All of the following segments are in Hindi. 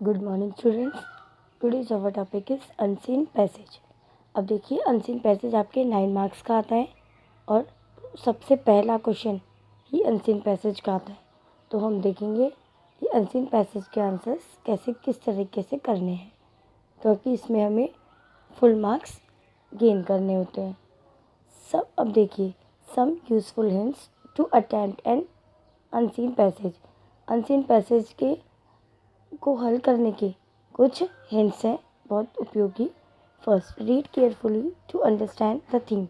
Good morning students. Today's our topic is unseen passage. अब देखिए, अनसीन पैसेज आपके 9 मार्क्स का आता है और सबसे पहला क्वेश्चन ही अनसीन पैसेज का आता है। तो हम देखेंगे कि अनसीन पैसेज के आंसर्स कैसे किस तरीके से करने हैं, क्योंकि इसमें हमें फुल मार्क्स गेन करने होते हैं। अब देखिए, some useful hints to attempt an unseen passage. Unseen passage के को हल करने के कुछ हिंट्स हैं, बहुत उपयोगी। First, read carefully to understand the theme.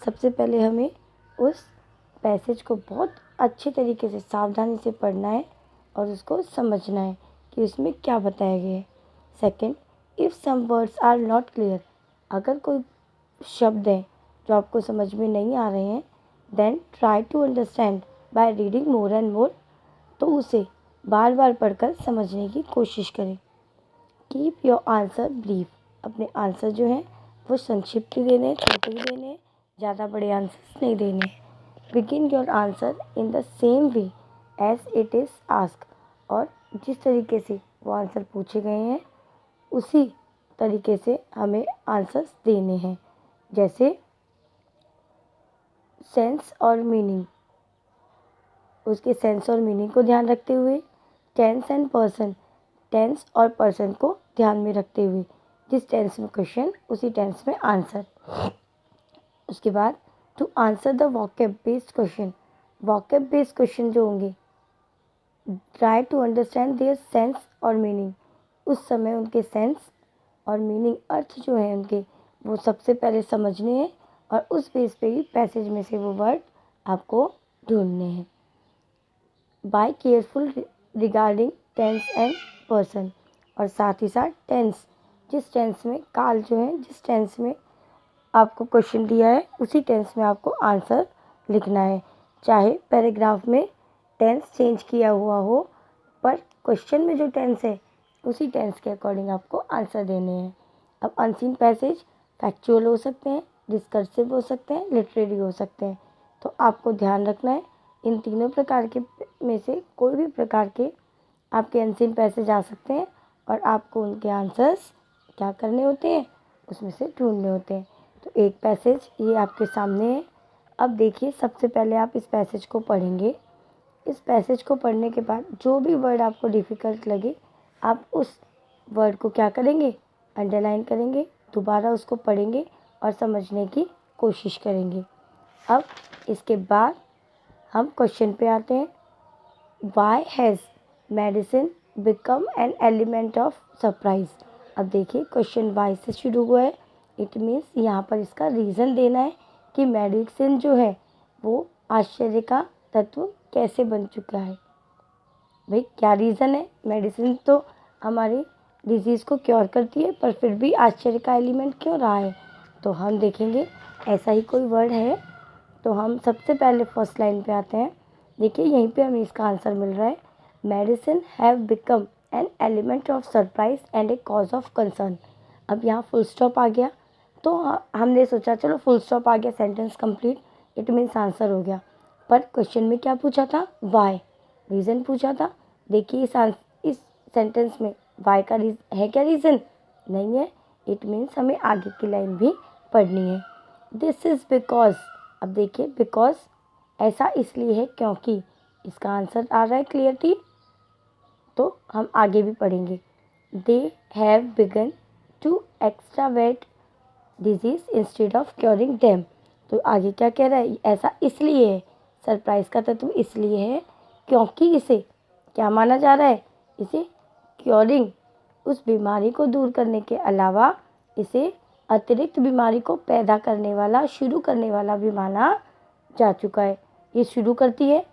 सबसे पहले हमें उस पैसेज को बहुत अच्छे तरीके से सावधानी से पढ़ना है और उसको समझना है कि उसमें क्या बताया गया है। Second, if some words are not clear. अगर कोई शब्द हैं जो आपको समझ में नहीं आ रहे हैं, then try to understand by reading more and more. तो उसे बार बार पढ़कर समझने की कोशिश करें। Keep your answer brief. अपने आंसर जो हैं वो संक्षिप्त ही देने हैं, छोटे ही देने हैं, ज़्यादा बड़े आंसर्स नहीं देने हैं। Begin your answer in the same way as it is ask. और जिस तरीके से वो आंसर पूछे गए हैं उसी तरीके से हमें आंसर्स देने हैं। जैसे सेंस और मीनिंग, उसके सेंस और मीनिंग को ध्यान रखते हुए। टेंस एंड पर्सन, टेंस और पर्सन को ध्यान में रखते हुए, जिस टेंस में क्वेश्चन उसी टेंस में आंसर। उसके बाद to answer the vocab based question. Vocab based question जो होंगे, try to understand their sense और मीनिंग। उस समय उनके सेंस और मीनिंग, अर्थ जो है उनके, वो सबसे पहले समझने हैं और उस बेस पे ही पैसेज में से वो वर्ड आपको ढूंढने हैं। Be careful regarding tense and person. और साथ ही साथ टेंस, जिस टेंस में काल जो है, जिस टेंस में आपको क्वेश्चन दिया है उसी टेंस में आपको आंसर लिखना है। चाहे पैराग्राफ में टेंस चेंज किया हुआ हो, पर क्वेश्चन में जो टेंस है उसी टेंस के अकॉर्डिंग आपको आंसर देने हैं। अब अनसीन पैसेज फैक्चुअल हो सकते हैं, डिस्कर्सिव हो सकते हैं, लिटरेरी हो सकते हैं। तो आपको ध्यान रखना है इन तीनों प्रकार के में से कोई भी प्रकार के आपके अनसीन पैसेज आ सकते हैं और आपको उनके आंसर्स क्या करने होते हैं, उसमें से ढूंढने होते हैं। तो एक पैसेज ये आपके सामने है। अब देखिए, सबसे पहले आप इस पैसेज को पढ़ेंगे। इस पैसेज को पढ़ने के बाद जो भी वर्ड आपको डिफ़िकल्ट लगे, आप उस वर्ड को क्या करेंगे, अंडरलाइन करेंगे, दोबारा उसको पढ़ेंगे और समझने की कोशिश करेंगे। अब इसके बाद हम क्वेश्चन पे आते हैं। Why has medicine become an element of surprise. अब देखिए, क्वेश्चन वाई से शुरू हुआ है। इट मीन्स यहाँ पर इसका रीज़न देना है कि मेडिसिन जो है वो आश्चर्य का तत्व कैसे बन चुका है। भाई, क्या रीज़न है? मेडिसिन तो हमारी डिजीज़ को क्योर करती है, पर फिर भी आश्चर्य का एलिमेंट क्यों रहा है? तो हम देखेंगे ऐसा ही कोई वर्ड है। तो हम सबसे पहले फर्स्ट लाइन पे आते हैं। देखिए, यहीं पे हमें इसका आंसर मिल रहा है। Medicine have become an element of surprise and A cause of concern. अब यहाँ फुल स्टॉप आ गया, तो हमने सोचा चलो फुल स्टॉप आ गया, sentence complete, it means answer हो गया। पर क्वेश्चन में क्या पूछा था? वाई, रीज़न पूछा था। देखिए, इस सेंटेंस में वाई का है क्या रीज़न? नहीं है। इट मीन्स हमें आगे की लाइन भी पढ़नी है। This is because. अब देखिए, बिकॉज ऐसा इसलिए है क्योंकि, इसका आंसर आ रहा है क्लियरली। तो हम आगे भी पढ़ेंगे। They have begun to extirpate disease instead of curing them. तो आगे क्या कह रहा है? ऐसा इसलिए है, सरप्राइज का तत्व इसलिए है क्योंकि इसे क्या माना जा रहा है? इसे क्योरिंग, उस बीमारी को दूर करने के अलावा इसे अतिरिक्त बीमारी को पैदा करने वाला, शुरू करने वाला भी माना जा चुका है। ये शुरू करती है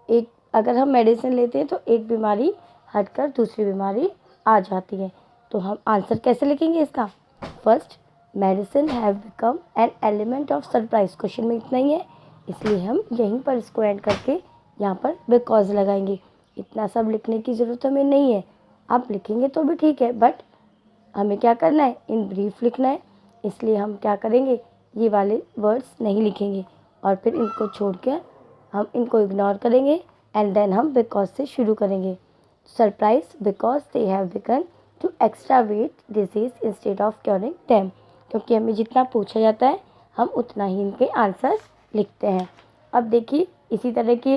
एक, अगर हम मेडिसिन लेते हैं तो एक बीमारी हटकर दूसरी बीमारी आ जाती है। तो हम आंसर कैसे लिखेंगे इसका? First, medicine have become an element of surprise. Question में इतना ही है, इसलिए हम यहीं पर इसको एंड करके यहाँ पर बिकॉज लगाएंगे। इतना सब लिखने की ज़रूरत हमें नहीं है। आप लिखेंगे तो भी ठीक है, बट हमें क्या करना है? इन ब्रीफ लिखना है। इसलिए हम क्या करेंगे, ये वाले वर्ड्स नहीं लिखेंगे और फिर इनको छोड़ के हम इनको इग्नोर करेंगे एंड देन हम बिकॉज से शुरू करेंगे। Surprise because they have begun to extirpate disease instead of curing them, क्योंकि हमें जितना पूछा जाता है हम उतना ही इनके आंसर लिखते हैं। अब देखिए इसी तरह की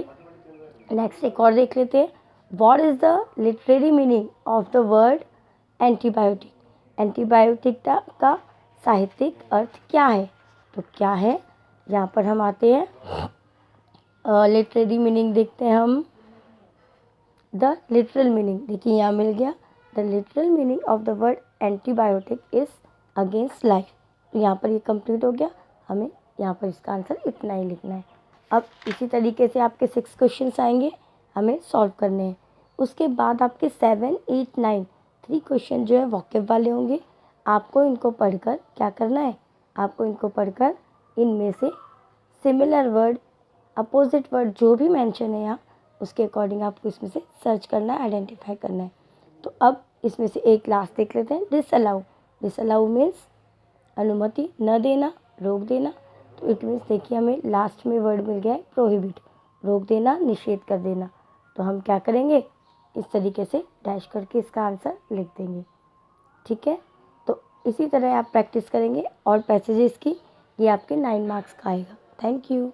नेक्स्ट एक और देख लेते हैं। What is the literary meaning of the word antibiotic? Antibiotic का साहित्यिक अर्थ क्या है? तो क्या है, यहाँ पर हम आते हैं लिटरेरी मीनिंग देखते हैं हम। द लिटरल मीनिंग देखिए यहाँ मिल गया। The literal meaning of the word antibiotic is against life. तो यहाँ पर ये कंप्लीट हो गया, हमें यहाँ पर इसका आंसर इतना ही लिखना है। अब इसी तरीके से आपके 6 क्वेश्चंस आएंगे, हमें सॉल्व करने हैं। उसके बाद आपके 7, 8, 9 3 क्वेश्चन जो है वोकैब वाले होंगे। आपको इनको पढ़कर क्या करना है, आपको इनको पढ़कर इनमें से सिमिलर वर्ड, अपोजिट वर्ड जो भी मेंशन है यहाँ, उसके अकॉर्डिंग आपको इसमें से सर्च करना है, आइडेंटिफाई करना है। तो अब इसमें से एक लास्ट देख लेते हैं, डिसअलाउ। डिसअलाउ मीन्स अनुमति न देना, रोक देना। तो इट मीन्स देखिए हमें लास्ट में वर्ड मिल गया है प्रोहिबिट, रोक देना, निषेध कर देना। तो हम क्या करेंगे, इस तरीके से डैश करके इसका आंसर लिख देंगे। ठीक है, तो इसी तरह आप प्रैक्टिस करेंगे और पैसेजेस की, ये आपके 9 मार्क्स का आएगा। Thank you.